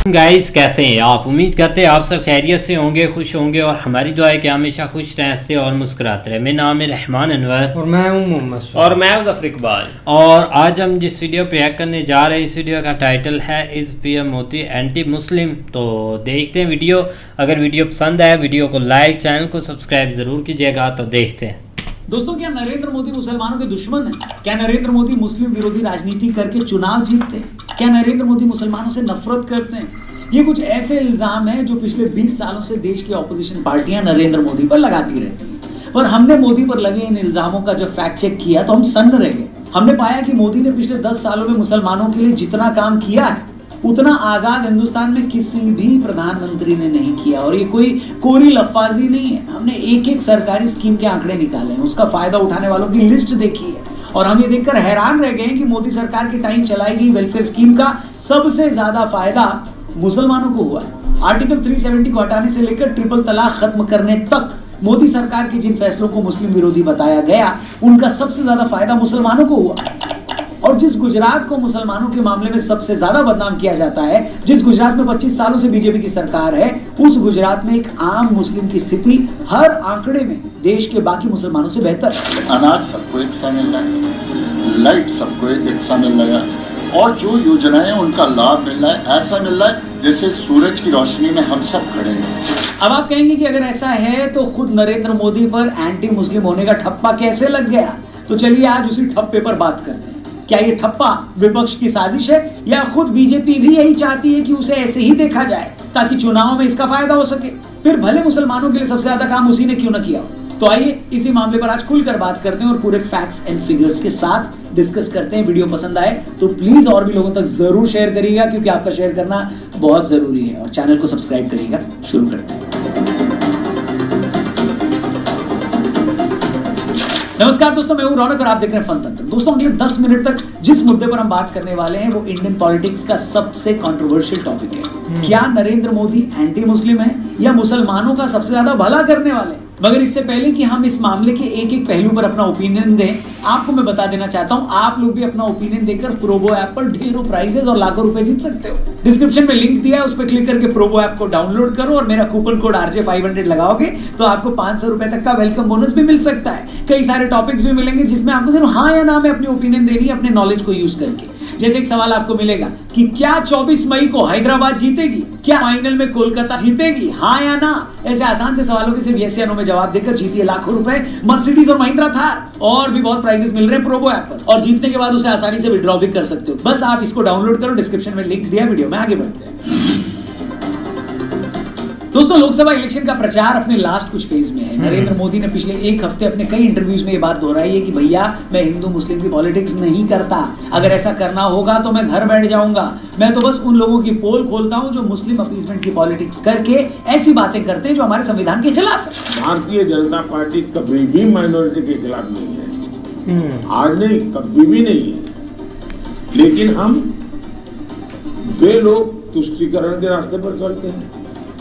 Guys कैसे हैं आप। उम्मीद करते हैं आप सब खैरियत से होंगे, खुश होंगे और हमारी दुआ है कि हमेशा खुश रहें, हंसते और मुस्कुराते रहें। मेरा नाम है रहमान अनवर और मैं हूं मोहम्मद और मैं ज़फर इकबाल। और आज हम जिस वीडियो पे रिएक्ट करने जा रहे हैं, इस वीडियो का टाइटल है is PM Modi anti Muslim. तो देखते हैं वीडियो। अगर वीडियो पसंद आए वीडियो को लाइक, चैनल को सब्सक्राइब ज़रूर कीजिएगा। तो देखते हैं। दोस्तों, क्या नरेंद्र मोदी मुसलमानों के दुश्मन हैं? क्या नरेंद्र मोदी मुस्लिम विरोधी राजनीति करके चुनाव जीतते हैं? क्या नरेंद्र मोदी मुसलमानों से नफरत करते हैं? ये कुछ ऐसे इल्जाम हैं जो पिछले 20 सालों से देश की ऑपोजिशन पार्टियां नरेंद्र मोदी पर लगाती रहती हैं। पर हमने मोदी पर लगे इन इल्जामों का जब फैक्ट चेक किया तो हम सन्न रह गए। हमने पाया कि मोदी ने पिछले 10 सालों में मुसलमानों के लिए जितना काम किया है उतना आजाद हिंदुस्तान में किसी भी प्रधानमंत्री ने नहीं किया। और ये कोई कोरी लफ्फाजी नहीं है। हमने एक एक सरकारी स्कीम के आंकड़े निकाले हैं, उसका फायदा उठाने वालों की लिस्ट देखी है और हम ये देखकर हैरान रह गए कि मोदी सरकार के टाइम चलाई गई वेलफेयर स्कीम का सबसे ज्यादा फायदा मुसलमानों को हुआ है। आर्टिकल 370 को हटाने से लेकर ट्रिपल तलाक खत्म करने तक मोदी सरकार के जिन फैसलों को मुस्लिम विरोधी बताया गया उनका सबसे ज्यादा फायदा मुसलमानों को हुआ। और जिस गुजरात को मुसलमानों के मामले में सबसे ज्यादा बदनाम किया जाता है, जिस गुजरात में 25 सालों से बीजेपी की सरकार है, उस गुजरात में एक आम मुस्लिम की स्थिति हर आंकड़े में देश के बाकी मुसलमानों से बेहतर है। अनाज सबको एक सा मिल रहा है, लाइट सबको एक सा मिल रहा है और जो योजनाएं उनका लाभ मिल रहा है ऐसा मिल रहा है जैसे सूरज की रोशनी में हम सब खड़े हैं। अब आप कहेंगे कि अगर ऐसा है तो खुद नरेंद्र मोदी पर एंटी मुस्लिम होने का ठप्पा कैसे लग गया? तो चलिए आज उसी ठप्पे पर बात करते हैं। क्या ये ठप्पा विपक्ष की साजिश है या खुद बीजेपी भी यही चाहती है कि उसे ऐसे ही देखा जाए ताकि चुनाव में इसका फायदा हो सके? फिर भले मुसलमानों के लिए सबसे ज्यादा काम उसी ने क्यों न किया हो। तो आइए इसी मामले पर आज खुलकर बात करते हैं और पूरे फैक्ट्स एंड फिगर्स के साथ डिस्कस करते हैं। वीडियो पसंद आए तो प्लीज और भी लोगों तक जरूर शेयर करिएगा क्योंकि आपका शेयर करना बहुत जरूरी है। और चैनल को सब्सक्राइब करिएगा। शुरू करते हैं। नमस्कार दोस्तों, मैं हूं रौनक और आप देख रहे हैं फन तंत्र। दोस्तों, अगले 10 मिनट तक जिस मुद्दे पर हम बात करने वाले हैं वो इंडियन पॉलिटिक्स का सबसे कंट्रोवर्शियल टॉपिक है। क्या नरेंद्र मोदी एंटी मुस्लिम है या मुसलमानों का सबसे ज्यादा भला करने वाले हैं? मगर इससे पहले कि हम इस मामले के एक एक पहलू पर अपना ओपिनियन दें, आपको मैं बता देना चाहता हूं आप लोग भी अपना ओपिनियन देकर प्रोबो ऐप पर ढेरों प्राइजेस और लाखों रुपए जीत सकते हो। डिस्क्रिप्शन में लिंक दिया है, उस पर क्लिक करके प्रोबो ऐप को डाउनलोड करो और मेरा कूपन कोड RJ500 लगाओगे तो आपको 500 रुपए तक का वेलकम बोनस भी मिल सकता है। कई सारे टॉपिक्स भी मिलेंगे जिसमें आपको सिर्फ हाँ या ना में अपनी ओपिनियन देनी है अपने नॉलेज को यूज करके। जैसे एक सवाल आपको मिलेगा कि क्या 24 मई को हैदराबाद जीतेगी? क्या फाइनल में कोलकाता जीतेगी? हाँ या ना? ऐसे आसान से सवालों के सिर्फ यस या नो में जवाब देकर जीतिए लाखों रुपए, मर्सिडीज और महिंद्रा थार और भी बहुत प्राइजेस मिल रहे हैं प्रोबो ऐप पर। और जीतने के बाद उसे आसानी से विड्रॉ भी कर सकते हो। बस आप इसको डाउनलोड करो, डिस्क्रिप्शन में लिंक दिया। वीडियो में आगे बढ़ते हैं। दोस्तों, लोकसभा इलेक्शन का प्रचार अपने लास्ट कुछ फेज में है। नरेंद्र मोदी ने पिछले एक हफ्ते अपने कई इंटरव्यूज में ये बात दोहराई है कि भैया मैं हिंदू मुस्लिम की पॉलिटिक्स नहीं करता, अगर ऐसा करना होगा तो मैं घर बैठ जाऊंगा। मैं तो बस उन लोगों की पोल खोलता हूं जो मुस्लिम अपीसमेंट की पॉलिटिक्स करके ऐसी बातें करते हैं जो हमारे संविधान के खिलाफ है। भारतीय जनता पार्टी कभी भी माइनॉरिटी के खिलाफ नहीं है, आज नहीं, कभी भी नहीं है। लेकिन हम वे लोग तुष्टीकरण के रास्ते पर चलते हैं,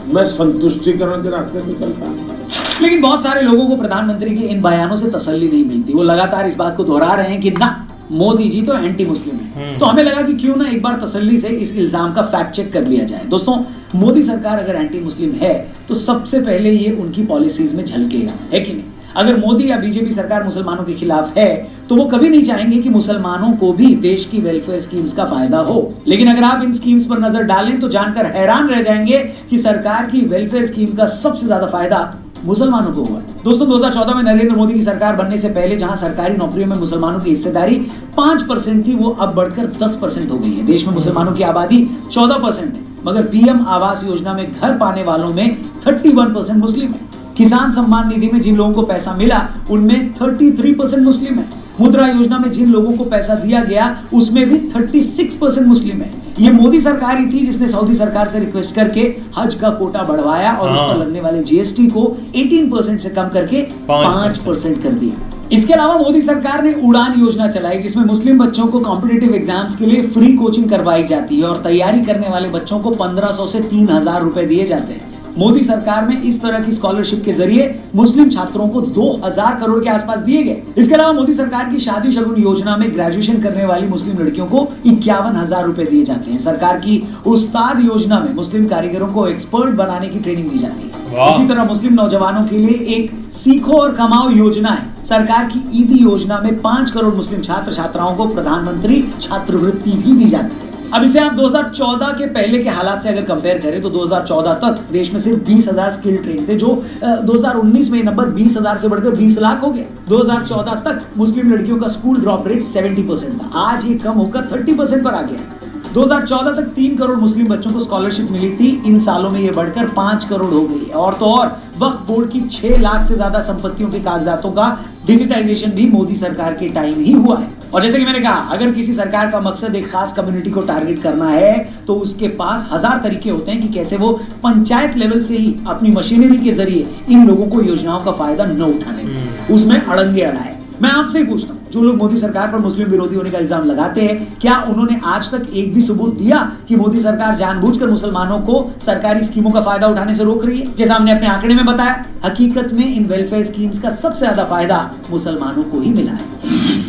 मैं संतुष्टिकरण के रास्ते पे चलता हूं। लेकिन बहुत सारे लोगों को प्रधानमंत्री के इन बयानों से तसल्ली नहीं मिलती। वो लगातार इस बात को दोहरा रहे हैं कि ना, मोदी जी तो एंटी मुस्लिम है। तो हमें लगा कि क्यों ना एक बार तसल्ली से इस इल्जाम का फैक्ट चेक कर लिया जाए। दोस्तों, मोदी सरकार अगर एंटी मुस्लिम है तो सबसे पहले ये उनकी पॉलिसीज में झलकेगा, है कि नहीं? अगर मोदी या बीजेपी सरकार मुसलमानों के खिलाफ है तो वो कभी नहीं चाहेंगे कि मुसलमानों को भी देश की वेलफेयर स्कीम्स का फायदा हो। लेकिन अगर आप इन स्कीम्स पर नजर डालें तो जानकर हैरान रह जाएंगे कि सरकार की वेलफेयर स्कीम का सबसे ज्यादा फायदा मुसलमानों को हुआ। दोस्तों, 2014 में नरेंद्र मोदी की सरकार बनने से पहले जहां सरकारी नौकरियों में मुसलमानों की हिस्सेदारी 5% थी, वो अब बढ़कर 10% हो गई है। देश में मुसलमानों की आबादी 14% है, मगर पीएम आवास योजना में घर पाने वालों में 31% मुस्लिम है। किसान सम्मान निधि में जिन लोगों को पैसा मिला उनमें 33% मुस्लिम है। मुद्रा योजना में जिन लोगों को पैसा दिया गया उसमें भी 36% मुस्लिम है। ये मोदी सरकार ही थी जिसने सऊदी सरकार से रिक्वेस्ट करके हज का कोटा बढ़वाया और उस पर लगने वाले जीएसटी को 18% से कम करके 5% कर दिया। इसके अलावा मोदी सरकार ने उड़ान योजना चलाई जिसमें मुस्लिम बच्चों को कॉम्पिटिटिव एग्जाम्स के लिए फ्री कोचिंग करवाई जाती है और तैयारी करने वाले बच्चों को 1500 से 3000 रुपए दिए जाते हैं। मोदी सरकार में इस तरह की स्कॉलरशिप के जरिए मुस्लिम छात्रों को 2000 करोड़ के आसपास दिए गए। इसके अलावा मोदी सरकार की शादी शगुन योजना में ग्रेजुएशन करने वाली मुस्लिम लड़कियों को 51,000 रुपए दिए जाते हैं। सरकार की उस्ताद योजना में मुस्लिम कारीगरों को एक्सपर्ट बनाने की ट्रेनिंग दी जाती है। इसी तरह मुस्लिम नौजवानों के लिए एक सीखो और कमाओ योजना है। सरकार की ईदी योजना में 5 करोड़ मुस्लिम छात्र छात्राओं को प्रधानमंत्री छात्रवृत्ति भी दी जाती है। अब इसे आप 2014 के पहले के हालात से अगर कंपेयर करें तो 2014 तक देश में सिर्फ 20,000 स्किल ट्रेन थे, जो 2019 में नंबर 20,000 से बढ़कर 20 लाख हो गया। 2014 तक मुस्लिम लड़कियों का स्कूल ड्रॉप रेट 70% था, आज ये कम होकर 30% पर आ गया। 2014 तक 3 करोड़ मुस्लिम बच्चों को स्कॉलरशिप मिली थी, इन सालों में ये बढ़कर 5 करोड़ हो गई है। और तो और वक्फ बोर्ड की 6 लाख से ज्यादा संपत्तियों के कागजातों का डिजिटाइजेशन भी मोदी सरकार के टाइम ही हुआ है। और जैसे कि मैंने कहा, अगर किसी सरकार का मकसद एक खास कम्युनिटी को टारगेट करना है तो उसके पास 1000 तरीके होते हैं कि कैसे वो पंचायत लेवल से ही अपनी मशीनरी के जरिए इन लोगों को योजनाओं का फायदा न उठाने दें, उसमें अड़ंगे अड़ाए। मैं आपसे ही पूछता हूं, जो लोग मोदी सरकार पर मुस्लिम विरोधी होने का इल्जाम लगाते हैं, क्या उन्होंने आज तक एक भी सबूत दिया कि मोदी सरकार जानबूझकर मुसलमानों को सरकारी स्कीमों का फायदा उठाने से रोक रही है? जैसा हमने अपने आंकड़े में बताया, हकीकत में इन वेलफेयर स्कीम्स का सबसे ज्यादा फायदा मुसलमानों को ही मिला है।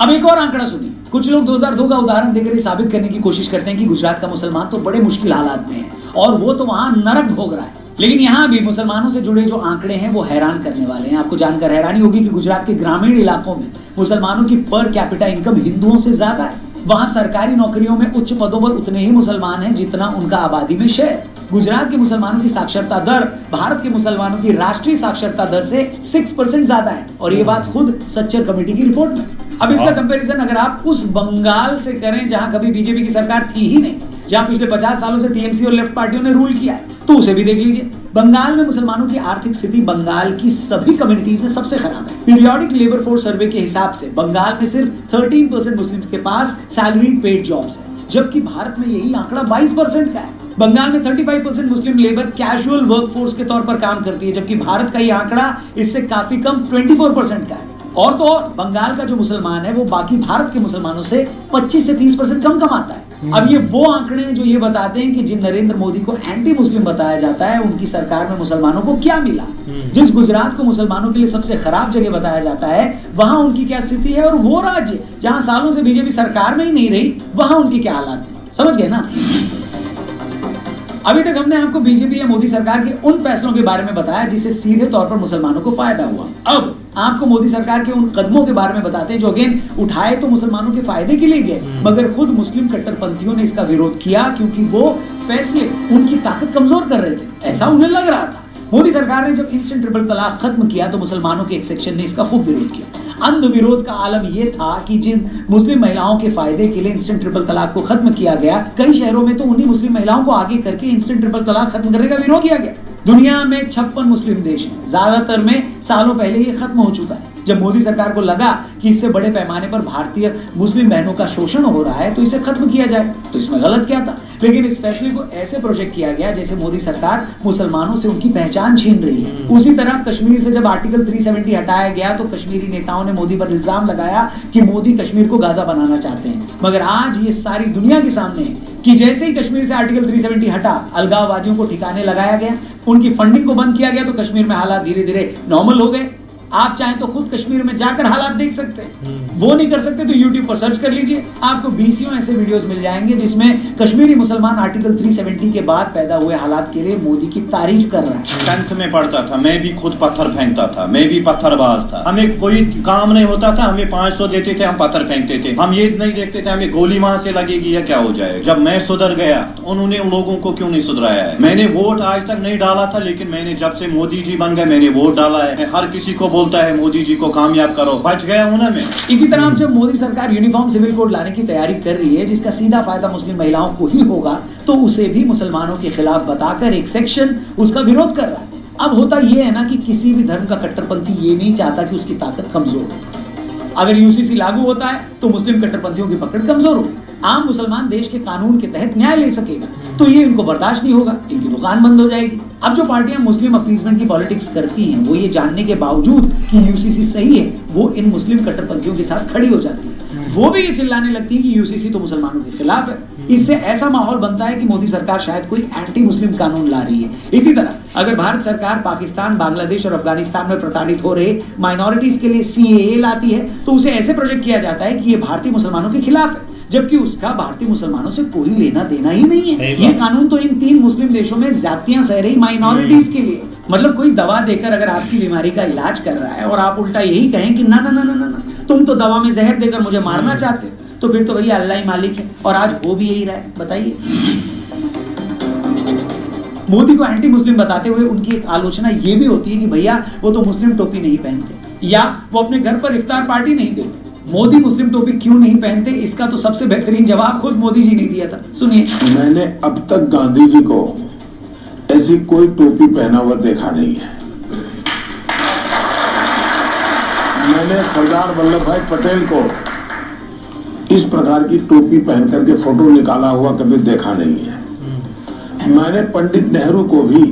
अब एक और आंकड़ा सुनिए। कुछ लोग 2002 का उदाहरण देकर ये साबित करने की कोशिश करते हैं कि गुजरात का मुसलमान तो बड़े मुश्किल हालात में है और वो तो वहां नरक भोग रहा है। लेकिन यहाँ भी मुसलमानों से जुड़े जो आंकड़े हैं वो हैरान करने वाले हैं। आपको जानकर हैरानी होगी कि गुजरात के ग्रामीण इलाकों में मुसलमानों की पर कैपिटा इनकम हिंदुओं से ज्यादा है। वहां सरकारी नौकरियों में उच्च पदों पर उतने ही मुसलमान हैं जितना उनका आबादी में शेयर। गुजरात के मुसलमानों की साक्षरता दर भारत के मुसलमानों की राष्ट्रीय साक्षरता दर से 6% ज्यादा है, और ये बात खुद सच्चर कमेटी की रिपोर्ट में। अब इसका कंपैरिजन अगर आप उस बंगाल से करें जहां कभी बीजेपी की सरकार थी ही नहीं, जहां पिछले 50 सालों से टीएमसी और लेफ्ट पार्टियों ने रूल किया है, तो उसे भी देख लीजिए। बंगाल में मुसलमानों की आर्थिक स्थिति बंगाल की सभी कम्युनिटीज में सबसे खराब है। पीरियोडिक लेबर फोर्स सर्वे के हिसाब से बंगाल में सिर्फ 13% मुस्लिम के पास सैलरीड पेड जॉब्स है, जबकि भारत में यही आंकड़ा 22% का है। बंगाल में 35% मुस्लिम लेबर कैजुअल वर्कफोर्स के तौर पर काम करती है, जबकि भारत का ये आंकड़ा इससे काफी कम 24% का है। और तो और बंगाल का जो मुसलमान है वो बाकी भारत के मुसलमानों से 25 से 30% कम कमाता है। अब ये वो आंकड़े हैं जो ये बताते हैं कि जिन नरेंद्र मोदी को एंटी मुस्लिम बताया जाता है, उनकी सरकार में मुसलमानों को क्या मिला। जिस गुजरात को मुसलमानों के लिए सबसे खराब जगह बताया जाता है, वहां उनकी क्या स्थिति है, और वो राज्य जहां सालों से बीजेपी सरकार में ही नहीं रही, वहां उनके क्या हालात है। समझ गए ना? अभी तक हमने आपको बीजेपी या मोदी सरकार के उन फैसलों के बारे में बताया जिससे सीधे तौर पर मुसलमानों को फायदा हुआ। अब आपको मोदी सरकार के उन कदमों के बारे में बताते हैं जो अगेन उठाए तो मुसलमानों के फायदे के लिए गए, मगर खुद मुस्लिम कट्टरपंथियों ने इसका विरोध किया क्योंकि वो फैसले उनकी ताकत कमजोर कर रहे थे, ऐसा उन्हें लग रहा था। मोदी सरकार ने जब इंस्टेंट ट्रिपल तलाक खत्म किया तो मुसलमानों के एक सेक्शन ने इसका खूब विरोध किया। अंध विरोध का आलम यह था कि जिन मुस्लिम महिलाओं के फायदे के लिए इंस्टेंट ट्रिपल तलाक को खत्म किया गया, कई शहरों में तो उन्हीं मुस्लिम महिलाओं को आगे करके इंस्टेंट ट्रिपल तलाक खत्म करने का विरोध किया गया। दुनिया में 56 मुस्लिम देश हैं, ज्यादातर में सालों पहले ये खत्म हो चुका है। जब मोदी सरकार को लगा कि इससे बड़े पैमाने पर भारतीय मुस्लिम बहनों का शोषण हो रहा है तो इसे खत्म किया जाए, तो इसमें गलत क्या था। लेकिन इस फैसले को ऐसे प्रोजेक्ट किया गया जैसे मोदी सरकार मुसलमानों से उनकी पहचान छीन रही है। उसी तरह कश्मीर से जब आर्टिकल 370 हटाया गया तो कश्मीरी नेताओं ने मोदी पर इल्जाम लगाया कि मोदी कश्मीर को गाजा बनाना चाहते हैं। मगर आज ये सारी दुनिया के सामने है कि जैसे ही कश्मीर से आर्टिकल 370 हटा, अलगाववादियों को ठिकाने लगाया गया, उनकी फंडिंग को बंद किया गया, तो कश्मीर में हालात धीरे धीरे नॉर्मल हो गए। आप चाहें तो खुद कश्मीर में जाकर हालात देख सकते हैं, वो नहीं कर सकते तो YouTube पर सर्च कर लीजिए, आपको 20 ऐसे वीडियोस मिल जाएंगे जिसमें कश्मीरी मुसलमान आर्टिकल 370 के बाद पैदा हुए हालात के लिए मोदी की तारीफ कर रहा है। 10th में पढ़ता था, मैं भी खुद पत्थर फेंकता था, मैं भी पत्थरबाज था। हमें कोई काम नहीं होता था, हमें 500 देते थे, हम पत्थर फेंकते थे। हम ये नहीं देखते थे हमें गोली वहां से लगेगी या क्या हो जाएगा। जब मैं सुधर गया तो उन्होंने उन लोगों को क्यों नहीं सुधराया है। मैंने वोट आज तक नहीं डाला था, लेकिन मैंने जब से मोदी जी बन गए मैंने वोट डाला है। हर किसी को बोलता है मोदी जी को कामयाब करो, बच गया हूं ना मैं। इसी तरह जब मोदी सरकार यूनिफॉर्म सिविल कोड लाने की तैयारी कर रही है जिसका सीधा फायदा मुस्लिम महिलाओं को ही होगा, तो उसे भी मुसलमानों के खिलाफ बताकर एक सेक्शन उसका विरोध कर रहा है। अब होता यह है ना कि किसी भी धर्म का कट्टरपंथी ये नहीं चाहता कि उसकी ताकत कमजोर हो। अगर यूसीसी लागू होता है तो मुस्लिम कट्टरपंथियों की पकड़ कमजोर होगी, आम मुसलमान देश के कानून के तहत न्याय ले सकेगा, तो ये इनको बर्दाश्त नहीं होगा, इनकी दुकान बंद हो जाएगी। अब जो पार्टियां मुस्लिम अपीजमेंट की पॉलिटिक्स करती हैं वो ये जानने के बावजूद कि यूसीसी सही है, वो इन मुस्लिम कट्टरपंथियों के साथ खड़ी हो जाती है। वो भी ये चिल्लाने लगती है कि यूसीसी तो मुसलमानों के खिलाफ है। इससे ऐसा माहौल बनता है कि मोदी सरकार शायद कोई एंटी मुस्लिम कानून ला रही है। इसी तरह अगर भारत सरकार पाकिस्तान, बांग्लादेश और अफगानिस्तान में प्रताड़ित हो रहे माइनॉरिटीज के लिए CAA लाती है तो उसे ऐसे प्रोजेक्ट किया जाता है कि ये भारतीय मुसलमानों के खिलाफ है, जबकि उसका भारतीय मुसलमानों से कोई लेना देना ही नहीं है। ये कानून तो इन 3 मुस्लिम देशों में जातियां सह रही माइनॉरिटीज के लिए। मतलब कोई दवा देकर अगर आपकी बीमारी का इलाज कर रहा है और आप उल्टा यही कहें कि ना ना ना ना ना तुम तो दवा में जहर देकर मुझे मारना चाहते हो, तो फिर तो भैया अल्लाह ही मालिक है। और आज हो भी यही रहा है, बताइए। मोदी को एंटी मुस्लिम बताते हुए उनकी एक आलोचना ये भी होती है कि भैया वो तो मुस्लिम टोपी नहीं पहनते या वो अपने घर पर इफ्तार पार्टी नहीं देते। मोदी मुस्लिम टोपी क्यों नहीं पहनते, इसका तो सबसे बेहतरीन जवाब खुद मोदी जी ने दिया था, सुनिए। मैंने अब तक गांधी जी को ऐसी कोई टोपी पहना हुआ देखा नहीं है। मैंने सरदार वल्लभ भाई पटेल को इस प्रकार की टोपी पहन करके फोटो निकाला हुआ कभी देखा नहीं है। मैंने पंडित नेहरू को भी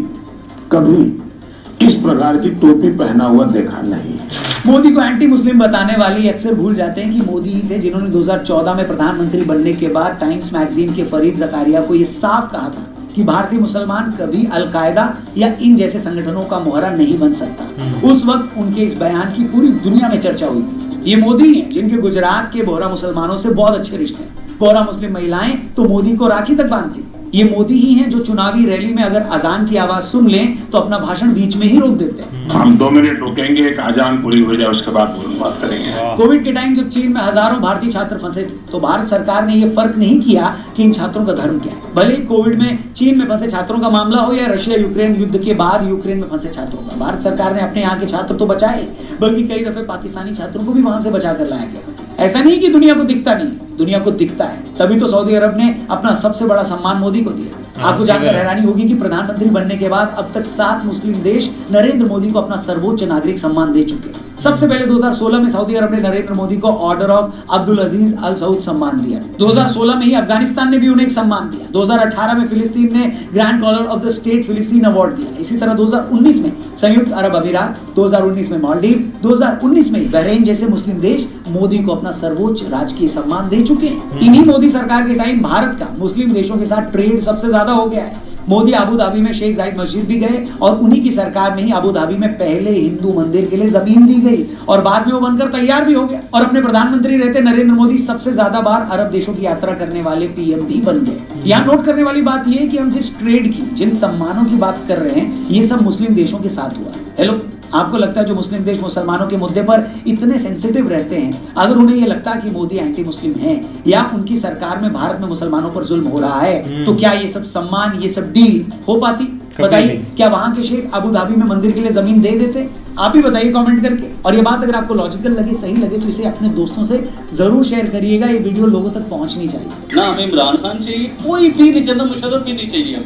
कभी इस प्रकार की टोपी पहना हुआ देखा नहीं है। मोदी को एंटी मुस्लिम बताने वाले अक्सर भूल जाते हैं कि मोदी ही थे जिन्होंने 2014 में प्रधानमंत्री बनने के बाद टाइम्स मैगजीन के फरीद ज़कारिया को यह साफ कहा था कि भारतीय मुसलमान कभी अलकायदा या इन जैसे संगठनों का मोहरा नहीं बन सकता। उस वक्त उनके इस बयान की पूरी दुनिया में चर्चा हुई थी। ये मोदी हैं जिनके गुजरात के बोहरा मुसलमानों से बहुत अच्छे रिश्ते हैं। बोहरा मुस्लिम महिलाएं तो मोदी को राखी तक बांधती। ये मोदी ही हैं जो चुनावी रैली में अगर अजान की आवाज सुन लें तो अपना भाषण बीच में ही रोक देते हैं। हम 2 मिनट रुकेंगे, एक अजान पूरी हो जाए उसके बाद बात करेंगे। कोविड के टाइम जब चीन में हजारों भारतीय छात्र फंसे थे तो भारत सरकार ने ये फर्क नहीं किया कि इन छात्रों का धर्म क्या है। भले ही कोविड में चीन में फंसे छात्रों का मामला हो या रशिया यूक्रेन युद्ध के बाद यूक्रेन में फंसे छात्रों का, भारत सरकार ने अपने यहाँ के छात्र तो बचाए बल्कि कई दफे पाकिस्तानी छात्रों को भी वहां से बचा कर लाया गया। ऐसा नहीं कि दुनिया को दिखता नहीं, दुनिया को दिखता है। तभी तो सऊदी अरब ने अपना सबसे बड़ा सम्मान मोदी को दिया। आपको जानकर हैरानी होगी कि प्रधानमंत्री बनने के बाद अब तक 7 मुस्लिम देश नरेंद्र मोदी को अपना सर्वोच्च नागरिक सम्मान दे चुके हैं। सबसे पहले 2016 में सऊदी अरब ने नरेंद्र मोदी को ऑर्डर ऑफ अब्दुल अजीज अल सऊद सम्मान दिया। 2016 में ही अफगानिस्तान ने भी उन्हें एक सम्मान दिया। 2018 में फिलिस्तीन ने grand collar of the state Palestine award दिया। इसी तरह 2019 में संयुक्त अरब अमीरात, 2019 में मालदीव, 2019 में बहरीन जैसे मुस्लिम देश मोदी को अपना सर्वोच्च राजकीय सम्मान दे चुके हैं। इन्हीं मोदी सरकार के टाइम भारत का मुस्लिम देशों के साथ ट्रेड सबसे ज्यादा हो गया है। मोदी अबू धाबी में शेख जायद मस्जिद भी गए और उन्हीं की सरकार में ही अबू धाबी में पहले हिंदू मंदिर के लिए जमीन दी गई और बाद में वो बनकर तैयार भी हो गया। और अपने प्रधानमंत्री रहते नरेंद्र मोदी सबसे ज्यादा बार अरब देशों की यात्रा करने वाले PM भी बन गए। यहाँ नोट करने वाली बात यह है कि हम जिस ट्रेड की, जिन सम्मानों की बात कर रहे हैं, ये सब मुस्लिम देशों के साथ हुआ। हेलो, आपको लगता है जो मुस्लिम देश मुसलमानों के मुद्दे पर इतने सेंसिटिव रहते हैं, अगर उन्हें यह लगता है कि मोदी एंटी मुस्लिम हैं या उनकी सरकार में भारत में मुसलमानों पर जुल्म हो रहा है, तो क्या ये सब सम्मान, ये सब डील हो पाती? बताइए, क्या वहां के शेख अबू धाबी में मंदिर के लिए जमीन दे देते? आप ही बताइए कमेंट करके। और ये बात अगर आपको लॉजिकल लगे, सही लगे, तो इसे अपने दोस्तों से जरूर शेयर करिएगा। ये वीडियो लोगों तक पहुंचनी चाहिए। ना हमें इमरान खान चाहिए, कोई भी नहीं चाहिए, मुशर्रफ भी नहीं चाहिए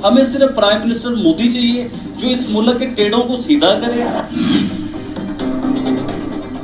हमें सिर्फ प्राइम मिनिस्टर मोदी चाहिए जो इस मुल्क के टेढ़ों को सीधा करे।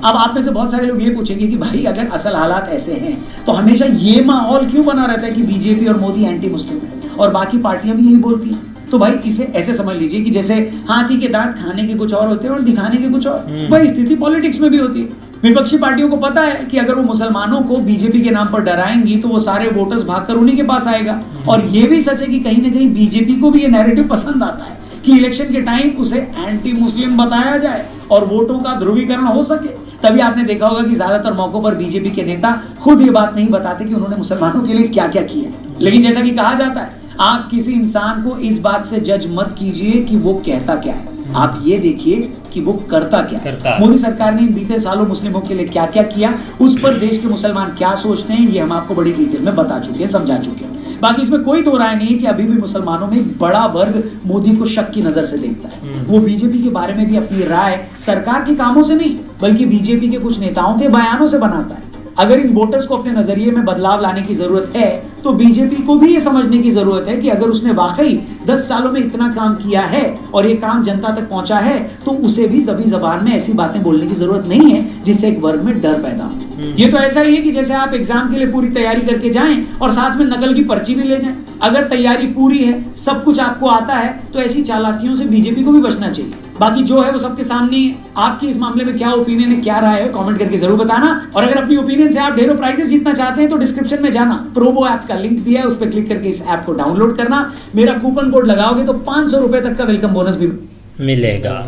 अब आप में से बहुत सारे लोग ये पूछेंगे कि भाई अगर असल हालात ऐसे हैं तो हमेशा ये माहौल क्यों बना रहता है कि बीजेपी और मोदी एंटी मुस्लिम है और बाकी पार्टियां भी यही बोलती हैं? तो भाई इसे ऐसे समझ लीजिए कि जैसे हाथी के दांत खाने के कुछ और होते हैं और दिखाने के कुछ और, वही स्थिति पॉलिटिक्स में भी होती है। विपक्षी पार्टियों को पता है कि अगर वो मुसलमानों को बीजेपी के नाम पर डराएंगी तो वो सारे वोटर्स भागकर उन्हीं के पास आएगा। और ये भी सच है कि कहीं ना कहीं बीजेपी को भी ये नैरेटिव पसंद आता है कि इलेक्शन के टाइम उसे एंटी मुस्लिम बताया जाए और वोटों का ध्रुवीकरण हो सके। तभी आपने देखा होगा कि ज्यादातर मौकों पर बीजेपी के नेता खुद ये बात नहीं बताते कि उन्होंने मुसलमानों के लिए क्या क्या किया। लेकिन जैसा कि कहा जाता है, आप किसी इंसान को इस बात से जज मत कीजिए कि वो कहता क्या है, आप ये देखिए कि वो करता क्या है। मोदी सरकार ने इन बीते सालों मुस्लिमों के लिए क्या क्या किया, उस पर देश के मुसलमान क्या सोचते हैं, ये हम आपको बड़ी डिटेल में बता चुके हैं, समझा चुके हैं। बाकी इसमें कोई दो राय नहीं है कि अभी भी मुसलमानों में एक बड़ा वर्ग मोदी को शक की नजर से देखता है। वो बीजेपी के बारे में भी अपनी राय सरकार के कामों से नहीं बल्कि बीजेपी के कुछ नेताओं के बयानों से बनाता है। अगर इन वोटर्स को अपने नजरिए में बदलाव लाने की जरूरत है तो बीजेपी को भी ये समझने की जरूरत है कि अगर उसने वाकई 10 सालों में इतना काम किया है और ये काम जनता तक पहुंचा है तो उसे भी दबी जबान में ऐसी बातें बोलने की जरूरत नहीं है जिससे एक वर्ग में डर पैदा हो। ये तो ऐसा ही है कि जैसे आप एग्जाम के लिए पूरी तैयारी करके जाएं और साथ में नकल की पर्ची भी ले जाएं। अगर तैयारी पूरी है, सब कुछ आपको आता है, तो ऐसी चालाकियों से बीजेपी को भी बचना चाहिए। बाकी जो है वो सबके सामने। आपकी इस मामले में क्या ओपिनियन है, क्या राय है, कमेंट करके जरूर बताना। और अगर अपनी ओपिनियन से आप ढेरों प्राइजेस जीतना चाहते हैं तो डिस्क्रिप्शन में जाना, प्रोबो ऐप का लिंक दिया है, उस पर क्लिक करके इस ऐप को डाउनलोड करना। मेरा कूपन कोड लगाओगे तो 500 रुपए तक का वेलकम बोनस भी मिलेगा।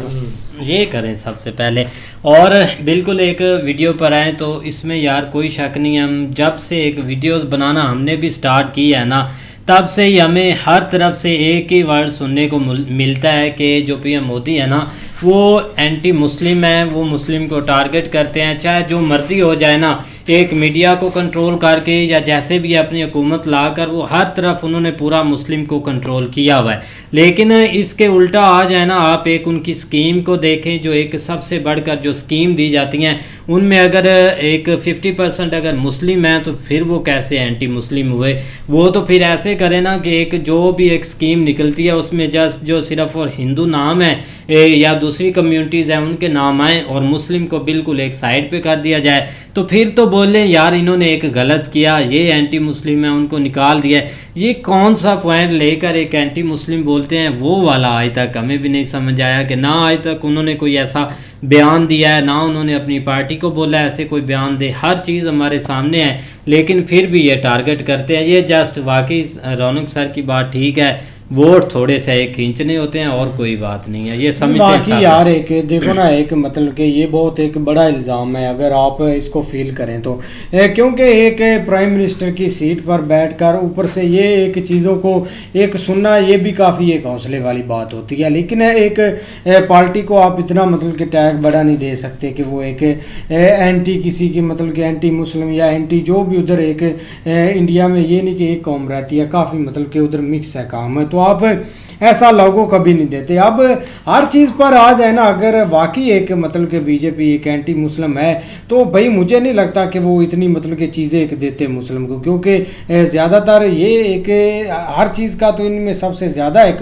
ये करें सबसे पहले। और बिल्कुल एक वीडियो पर आए तो इसमें यार कोई शक नहीं है, हम जब से एक वीडियोस बनाना हमने भी स्टार्ट की है ना, तब से ही हमें हर तरफ से एक ही वर्ड सुनने को मिलता है कि जो पीएम मोदी है ना वो एंटी मुस्लिम है, वो मुस्लिम को टारगेट करते हैं। चाहे जो मर्ज़ी हो जाए ना, एक मीडिया को कंट्रोल करके या जैसे भी अपनी हुकूमत लाकर वो हर तरफ उन्होंने पूरा मुस्लिम को कंट्रोल किया हुआ है। लेकिन इसके उल्टा आ जाए ना, आप एक उनकी स्कीम को देखें, जो एक सबसे बढ़कर जो स्कीम दी जाती हैं उनमें अगर एक 50% अगर मुस्लिम हैं तो फिर वो कैसे एंटी मुस्लिम हुए। वो तो फिर ऐसे करें ना कि एक जो भी एक स्कीम निकलती है उसमें जस्ट जो सिर्फ और हिंदू नाम है या दूसरी कम्युनिटीज़ हैं उनके नाम आएँ और मुस्लिम को बिल्कुल एक साइड पे कर दिया जाए, तो फिर तो बोलें यार इन्होंने एक गलत किया, ये एंटी मुस्लिम है, उनको निकाल दिया। ये कौन सा पॉइंट लेकर एक एंटी मुस्लिम बोलते हैं, वो वाला आज तक हमें भी नहीं समझ आया कि ना आज तक उन्होंने कोई ऐसा बयान दिया है, ना उन्होंने अपनी पार्टी को बोला ऐसे कोई बयान दे। हर चीज़ हमारे सामने है लेकिन फिर भी ये टारगेट करते हैं। ये जस्ट वाकई रौनक सर की बात ठीक है, वोट थोड़े से एक खींचने होते हैं और कोई बात नहीं है, ये समझते हैं यार। एक देखो ना, एक मतलब कि ये बहुत एक बड़ा इल्ज़ाम है अगर आप इसको फील करें तो, क्योंकि एक प्राइम मिनिस्टर की सीट पर बैठकर ऊपर से ये एक चीज़ों को एक सुनना, ये भी काफ़ी एक हौसले वाली बात होती है। लेकिन एक पार्टी को आप इतना मतलब कि टैग बड़ा नहीं दे सकते कि वो एक एंटी किसी की मतलब कि एंटी मुस्लिम या एंटी जो भी उधर एक इंडिया में ये नहीं कि एक कौम रहती है, काफ़ी मतलब कि उधर मिक्स है काम है, तो आप ऐसा लोगों कभी नहीं देते। अब हर चीज़ पर आ जाए ना, अगर वाकई एक मतलब कि बीजेपी एक एंटी मुस्लिम है तो भाई मुझे नहीं लगता कि वो इतनी मतलब कि चीज़ें एक देते मुस्लिम को, क्योंकि ज़्यादातर ये एक हर चीज़ का तो इनमें सबसे ज़्यादा एक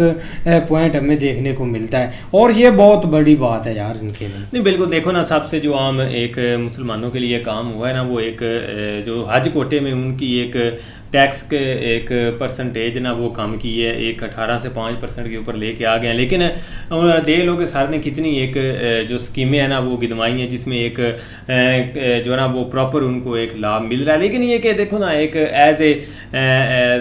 पॉइंट हमें देखने को मिलता है और ये बहुत बड़ी बात है यार इनके लिए। नहीं बिल्कुल, देखो ना, सबसे जो आम एक मुसलमानों के लिए काम हुआ है ना, वो एक जो हज कोटे में उनकी एक टैक्स के एक परसेंटेज ना वो कम की है, एक 18 से 5% के ऊपर लेके आ गए हैं। लेकिन देख लो कि सर ने कितनी एक जो स्कीमें हैं ना वो गिनवाई हैं, जिसमें एक जो है ना वो प्रॉपर उनको एक लाभ मिल रहा है। लेकिन ये कि देखो ना, एक एज ए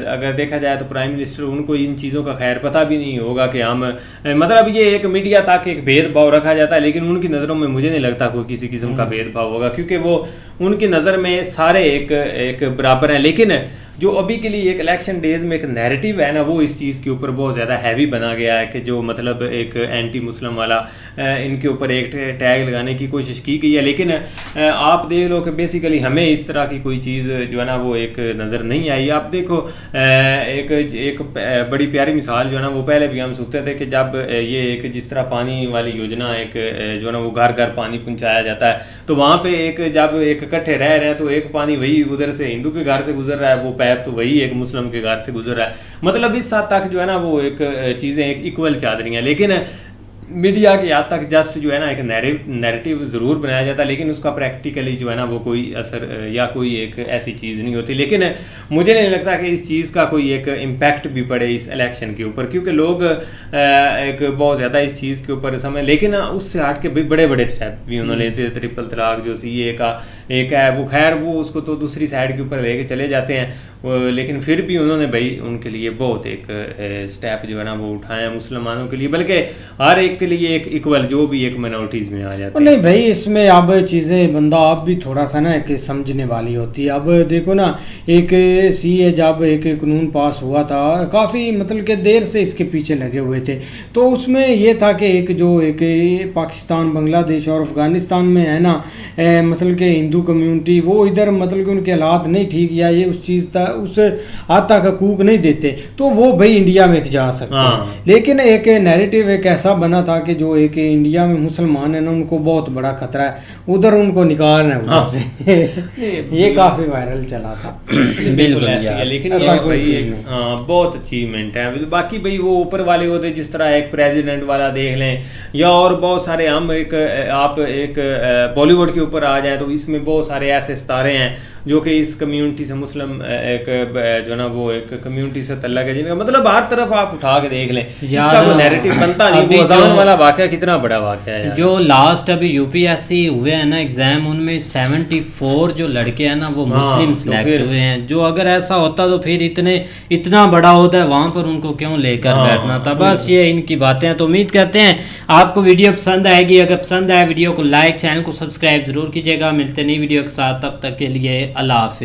अगर देखा जाए तो प्राइम मिनिस्टर उनको इन चीज़ों का खैर पता भी नहीं होगा कि हम मतलब ये एक मीडिया तक एक भेदभाव रखा जाता है, लेकिन उनकी नज़रों में मुझे नहीं लगता कोई किसी किस्म का भेदभाव होगा, क्योंकि वो उनकी नज़र में सारे एक बराबर हैं। लेकिन जो अभी के लिए एक इलेक्शन डेज में एक नैरेटिव है ना, वो इस चीज़ के ऊपर बहुत ज़्यादा हैवी बना गया है कि जो मतलब एक एंटी मुस्लिम वाला इनके ऊपर एक टैग लगाने की कोशिश की गई है। लेकिन आप देख लो कि बेसिकली हमें इस तरह की कोई चीज़ जो है ना वो एक नज़र नहीं आई। आप देखो एक बड़ी प्यारी मिसाल जो है ना वो पहले भी हम सुनते थे कि जब ये एक जिस तरह पानी वाली योजना एक जो है ना वो घर घर पानी पहुँचाया जाता है, तो वहाँ पर एक जब एक इकट्ठे रह रहे हैं तो एक पानी वही उधर से हिंदू के घर से गुजर रहा है, वो पैप तो वही एक मुस्लिम के घर से गुजर रहा है। मतलब इस हद तक जो है ना वो एक चीज़ें एक इक्वल चल रही हैं। लेकिन मीडिया के यहाँ तक जस्ट जो है ना एक नैरेटिव ज़रूर बनाया जाता है, लेकिन उसका प्रैक्टिकली जो है ना वो कोई असर या कोई एक ऐसी चीज़ नहीं होती। लेकिन मुझे नहीं लगता कि इस चीज़ का कोई एक इम्पैक्ट भी पड़े इस इलेक्शन के ऊपर, क्योंकि लोग एक बहुत ज़्यादा इस चीज़ के ऊपर समय, लेकिन उससे हट के भी बड़े बड़े स्टेप भी उन्होंने लेते। ट्रिपल तलाक जो CA का एक है वो खैर वो उसको तो दूसरी साइड के ऊपर लेके चले जाते हैं, लेकिन फिर भी उन्होंने भाई उनके लिए बहुत एक स्टेप जो है ना वो उठाया मुसलमानों के लिए, बल्कि हर एक के लिए एक इक्वल जो भी एक माइनॉरिटीज़ में आ जाते हैं। नहीं भाई, इसमें अब चीज़ें बंदा आप भी थोड़ा सा ना एक समझने वाली होती है। अब देखो ना, एक CA जब एक कानून पास हुआ था, काफ़ी मतलब कि देर से इसके पीछे लगे हुए थे, तो उसमें ये था कि एक जो एक पाकिस्तान, बांग्लादेश और अफ़गानिस्तान में है ना मतलब कि हिंदू कम्युनिटी वो इधर मतलब कि उनके हालात नहीं ठीक या ये उस चीज़ का उस हद तक हकूक नहीं देते, तो वो भाई इंडिया में जा सकते हैं। लेकिन एक नैरेटिव एक ऐसा बना था कि जो एक इंडिया में मुसलमान है ना उनको बहुत बड़ा खतरा है, उधर उनको निकालना है उधर से। ये काफ़ी वायरल चला था। बिल्कुल ऐसे है, लेकिन बहुत अचीवमेंट है। बाकी भाई वो ऊपर वाले होते, जिस तरह एक प्रेसिडेंट वाला देख लें या और बहुत सारे, हम एक आप एक बॉलीवुड के ऊपर आ जाए तो इसमें बहुत सारे ऐसे सितारे हैं जो कि इस कम्युनिटी से मुस्लिम एक जो ना वो एक कम्युनिटी से तल्लक है, जिनका मतलब हर तरफ आप उठा के देख लें, इसका कोई नैरेटिव बनता नहीं। वो अजान वाला वाकया कितना बड़ा वाकया है। जो लास्ट अभी यूपीएससी हुए हैं ना एग्जाम, उनमें 74 जो लड़के हैं ना वो मुस्लिम सिलेक्ट हुए हैं। जो अगर ऐसा होता तो फिर इतना बड़ा होता है वहाँ पर उनको क्यों लेकर बैठना था। बस ये इनकी बातें हैं। तो उम्मीद करते हैं आपको वीडियो पसंद आएगी। अगर पसंद आए वीडियो को लाइक, चैनल को सब्सक्राइब जरूर कीजिएगा। मिलते नई वीडियो के साथ, तब तक के लिए अल्लाह हाफिज़।